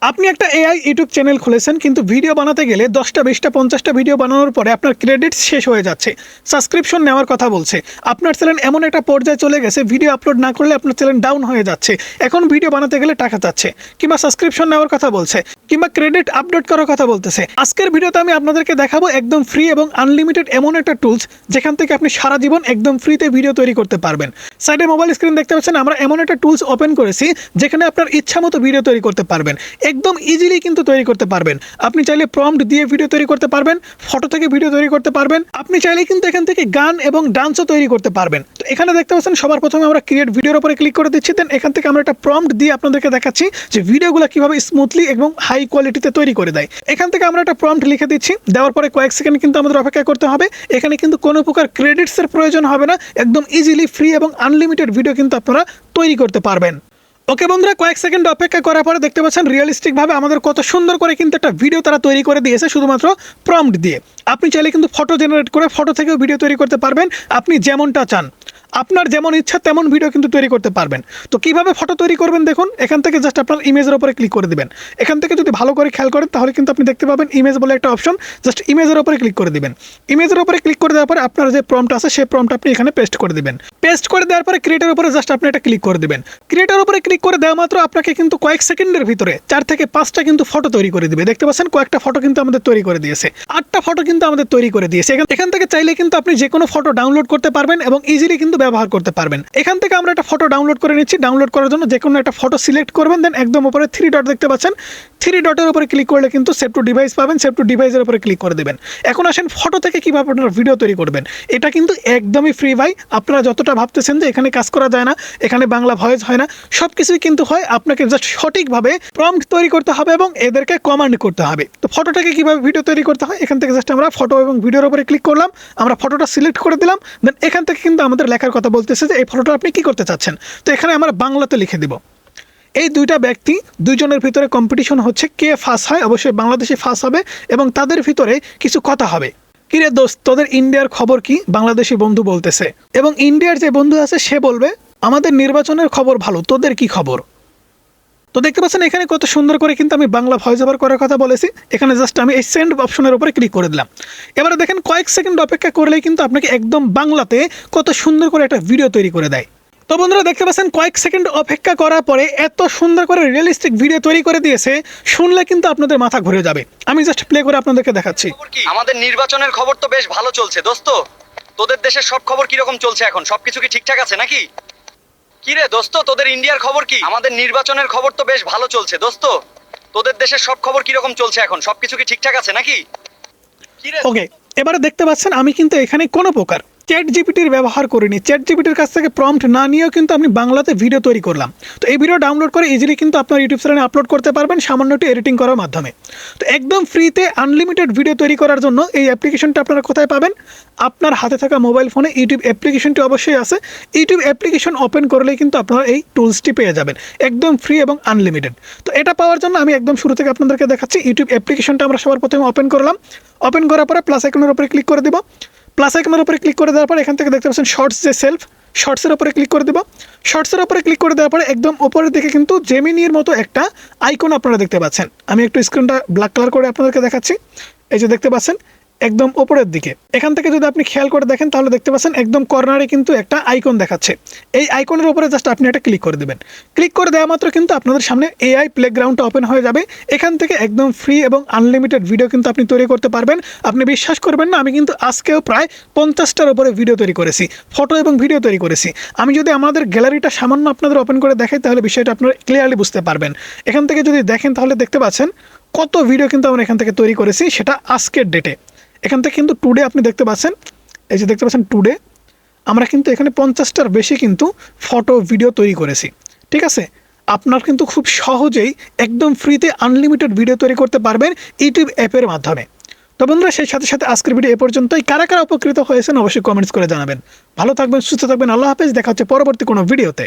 আপনি একটা AI YouTube channel খুলেছেন, কিন্তু ভিডিও বানাতে গেলে 10টা 20টা 50টা ভিডিও বানানোর পরে আপনার ক্রেডিট শেষ হয়ে যাচ্ছে, সাবস্ক্রিপশন নেওয়ার কথা বলছে, আপনার চ্যানেল এমন একটা পর্যায়ে চলে গেছে ভিডিও আপলোড না করলে আপনার চ্যানেল ডাউন হয়ে যাচ্ছে, এখন ভিডিও বানাতে গেলে টাকা চাচ্ছে, কিংবা সাবস্ক্রিপশন নেওয়ার কথা বলছে, কিংবা ক্রেডিট আপডেট করার কথা বলতেছে। আজকের ভিডিওতে আমি আপনাদেরকে দেখাবো একদম ফ্রি এবং আনলিমিটেড এমন একটা টুলস যেখান থেকে আপনি সারা জীবন একদম ফ্রিতে ভিডিও তৈরি করতে পারবেন। সাইডে মোবাইল স্ক্রিন দেখতে পাচ্ছেন, আমরা এমন একটা টুলস ওপেন করেছি যেখানে আপনার ইচ্ছা মতো ভিডিও তৈরি করতে পারবেন, একদম ইজিলি কিন্তু তৈরি করতে পারবেন। আপনি চাইলে প্রম্পট দিয়ে ভিডিও তৈরি করতে পারবেন, ফটো থেকে ভিডিও তৈরি করতে পারবেন, আপনি চাইলে কিন্তু এখান থেকে গান এবং ডান্সও তৈরি করতে পারবেন। তো এখানে দেখতে পাচ্ছেন সবার প্রথমে আমরা ক্রিয়েট ভিডিওর উপরে ক্লিক করে দিচ্ছি, দেন এখান থেকে আমরা একটা প্রম্পট দিয়ে আপনাদেরকে দেখাচ্ছি যে ভিডিওগুলো কিভাবে স্মুথলি এবং হাই কোয়ালিটিতে তৈরি করে দেয়। এখান থেকে আমরা একটা প্রম্পট লিখে দিচ্ছি, দেওয়ার পরে কয়েক সেকেন্ড কিন্তু আমাদের অপেক্ষা করতে হবে। এখানে কিন্তু কোনো প্রকার ক্রেডিটসের প্রয়োজন হবে না, একদম ইজিলি ফ্রি এবং আনলিমিটেড ভিডিও কিন্তু আপনারা তৈরি করতে পারবেন। ওকে বন্ধুরা, কয়েক সেকেন্ড অপেক্ষা করার পরে দেখতে পাচ্ছেন রিয়েলিস্টিকভাবে আমাদের কত সুন্দর করে কিন্তু একটা ভিডিও তারা তৈরি করে দিয়েছে শুধুমাত্র প্রম্পট দিয়ে। আপনি চাইলে কিন্তু ফটো জেনারেট করে ফটো থেকেও ভিডিও তৈরি করতে পারবেন, আপনি যেমনটা চান, আপনার যেমন ইচ্ছা তেমন ভিডিও কিন্তু তৈরি করতে পারবেন। তো কিভাবে ফটো তৈরি করবেন দেখুন, এখান থেকে জাস্ট আপনার ইমেজের উপরে ক্লিক করে দিবেন। এখান থেকে যদি ভালো করে খেয়াল করেন তাহলে কিন্তু আপনি দেখতে পাবেন ইমেজ বলে একটা অপশন, জাস্ট ইমেজের উপরে ক্লিক করে দিবেন। ইমেজের উপরে ক্লিক করে দেওয়ার পরে আপনার যে প্রম্পট আছে সেই প্রম্পট আপনি এখানে পেস্ট করে দিবেন। পেস্ট করে দেওয়ার পরে ক্রিয়েটের উপরে জাস্ট আপনি এটা ক্লিক করে দিবেন। ক্রিয়েটের উপরে ক্লিক করে দেওয়া মাত্র আপনাকে কিন্তু কয়েক সেকেন্ডের ভিতরে 4 থেকে 5টা কিন্তু ফটো তৈরি করে দিবে। দেখতে পাচ্ছেন কয়েকটা ফটো কিন্তু আমাদের তৈরি করে দিয়েছে, 8টা ফটো কিন্তু আমাদের তৈরি করে দিয়েছে। এখান থেকে চাইলে কিন্তু আপনি যে কোনো ফটো ডাউনলোড করতে পারবেন এবং ইজিলি কিন্তু ব্যবহার করতে পারবেন। এখান থেকে আমরা একটা ফটো ডাউনলোড করে নিচ্ছি। ডাউনলোড করার জন্য যে কোনো একটা ফটো সিলেক্ট করবেন, দেন একদম উপরে 3 ডট দেখতে পাচ্ছেন, 3 ডটের উপরে ক্লিক করলে কিন্তু সেভ টু ডিভাইস পাবেন, সেভ টু ডিভাইসের উপরে ক্লিক করে দেবেন। এখন আসেন ফটো থেকে কিভাবে আপনারা ভিডিও তৈরি করবেন। এটা কিন্তু একদমই ফ্রি ভাই, আপনারা যতটা ভাবতেছেন যে এখানে কাজ করা যায় না, এখানে বাংলা ভয়েস হয় না, সব কিছুই কিন্তু হয়। আপনাকে জাস্ট সঠিকভাবে প্রম্পট তৈরি করতে হবে এবং এদেরকে কমান্ড করতে হবে। তো ফটো থেকে কিভাবে ভিডিও তৈরি করতে হয়, এখান থেকে জাস্ট আমরা ফটো এবং ভিডিওর উপরে ক্লিক করলাম, আমরা ফটোটা সিলেক্ট করে দিলাম, দেন এখান থেকে কিন্তু আমাদের লেখার কথা বলতেছে যে এই ফটোটা আপনি কি করতে চাচ্ছেন। তো এখানে আমরা বাংলাতে লিখে দিব। এই দুইটা ব্যক্তি, দুইজনের ভিতরে কম্পিটিশন হচ্ছে, কে ফার্স্ট হয়, অবশ্যই বাংলাদেশি ফার্স্ট হবে এবং তাদের ভিতরে কিছু কথা হবে। কিরে দোস্ত, তোদের ইন্ডিয়ার খবর কি, বাংলাদেশি বন্ধু বলতেছে, এবং ইন্ডিয়ার যে বন্ধু আছে সে বলবে আমাদের নির্বাচনের খবর ভালো, তোদের কি খবর। তো দেখতে পাচ্ছেন এখানে কত সুন্দর করে কিন্তু আমি বাংলা ভয়েস ওভার করার কথা বলেছি। এখানে জাস্ট আমি এই সেন্ড অপশনের উপরে ক্লিক করে দিলাম। এবারে দেখেন কয়েক সেকেন্ড অপেক্ষা করলেই কিন্তু আপনাকে একদম বাংলাতে কত সুন্দর করে একটা ভিডিও তৈরি করে দেয়। তো বন্ধুরা দেখতে পাচ্ছেন কয়েক সেকেন্ড অপেক্ষা করার পরে এত সুন্দর করে রিয়েলিস্টিক ভিডিও তৈরি করে দিয়েছে, শুনলে কিন্তু আপনাদের মাথা ঘুরে যাবে। আমি জাস্ট প্লে করে আপনাদেরকে দেখাচ্ছি। আমাদের নির্বাচনের খবর তো বেশ ভালো চলছে দোস্ত, তোদের দেশের সব খবর কিরকম চলছে এখন, সবকিছু কি ঠিকঠাক আছে নাকি? কি রে দোস্ত, তোদের ইন্ডিয়ার খবর কি? আমাদের নির্বাচনের খবর তো বেশ ভালো চলছে দোস্ত, তোদের দেশের সব খবর কিরকম চলছে এখন, সবকিছু কি ঠিকঠাক আছে নাকি? ওকে, এবারে দেখতে পাচ্ছেন আমি কিন্তু এখানে কোনো প্রকার চ্যাট জিপিটির ব্যবহার করিনি। চ্যাট জিপিটির কাছ থেকে প্রম্পট না নিয়েও কিন্তু আমি বাংলাতে ভিডিও তৈরি করলাম। তো এই ভিডিও ডাউনলোড করে ইজিলি কিন্তু আপনার ইউটিউব চ্যানেলে আপলোড করতে পারবেন সামান্য একটু এডিটিং করার মাধ্যমে। তো একদম ফ্রিতে আনলিমিটেড ভিডিও তৈরি করার জন্য এই অ্যাপ্লিকেশনটা আপনারা কোথায় পাবেন? আপনার হাতে থাকা মোবাইল ফোনে ইউটিউব অ্যাপ্লিকেশনটি অবশ্যই আছে। ইউটিউব অ্যাপ্লিকেশন ওপেন করলেই কিন্তু আপনারা এই টুলসটি পেয়ে যাবেন, একদম ফ্রি এবং আনলিমিটেড। তো এটা পাওয়ার জন্য আমি একদম শুরু থেকে আপনাদেরকে দেখাচ্ছি। ইউটিউব অ্যাপ্লিকেশনটা আমরা সবার প্রথমে ওপেন করলাম। ওপেন করার পরে প্লাস আইকনের উপরে ক্লিক করে দেব। প্লাস আইকনের উপরে ক্লিক করে দেওয়ার পরে এখান থেকে দেখতে পাচ্ছেন শর্টস যে সেলফ, শর্টসের উপরে ক্লিক করে দেব। শর্টসের উপরে ক্লিক করে দেওয়ার পরে একদম উপরের দিকে কিন্তু জেমিনির মতো একটা আইকন আপনারা দেখতে পাচ্ছেন। আমি একটু স্ক্রিনটা ব্ল্যাক কালার করে আপনাদেরকে দেখাচ্ছি। এই যে দেখতে পাচ্ছেন একদম উপরের দিকে, এখান থেকে যদি আপনি খেয়াল করে দেখেন তাহলে দেখতে পাচ্ছেন একদম কর্নারে কিন্তু একটা আইকন দেখাচ্ছে। এই আইকনের উপরে জাস্ট আপনি এটা ক্লিক করে দেবেন। ক্লিক করে দেওয়া মাত্র কিন্তু আপনাদের সামনে এআই প্লেগ্রাউন্ডটা ওপেন হয়ে যাবে। এখান থেকে একদম ফ্রি এবং আনলিমিটেড ভিডিও কিন্তু আপনি তৈরি করতে পারবেন। আপনি বিশ্বাস করবেন না, আমি কিন্তু আজকেও প্রায় 50টার উপরে ভিডিও তৈরি করেছি, ফটো এবং ভিডিও তৈরি করেছি। আমি যদি আমাদের গ্যালারিটা সামান্য আপনাদের ওপেন করে দেখাই তাহলে বিষয়টা আপনারা ক্লিয়ারলি বুঝতে পারবেন। এখান থেকে যদি দেখেন তাহলে দেখতে পাচ্ছেন কত ভিডিও কিন্তু আমরা এখান থেকে তৈরি করেছি, সেটা আজকের ডেটে। এখান থেকে কিন্তু টুডে আপনি দেখতে পাচ্ছেন, এই যে দেখতে পাচ্ছেন টুডে আমরা কিন্তু এখানে 50টার বেশি কিন্তু ফটো ভিডিও তৈরি করেছি। ঠিক আছে, আপনার কিন্তু খুব সহজেই একদম ফ্রিতে আনলিমিটেড ভিডিও তৈরি করতে পারবেন ইউটিউব অ্যাপের মাধ্যমে। তো বন্ধুরা সেই সাথে সাথে আজকের ভিডিও এ পর্যন্তই। কারা কারা উপকৃত হয়েছেন অবশ্যই কমেন্টস করে জানাবেন। ভালো থাকবেন, সুস্থ থাকবেন, আল্লাহ হাফেজ। দেখা হচ্ছে পরবর্তী কোনো ভিডিওতে।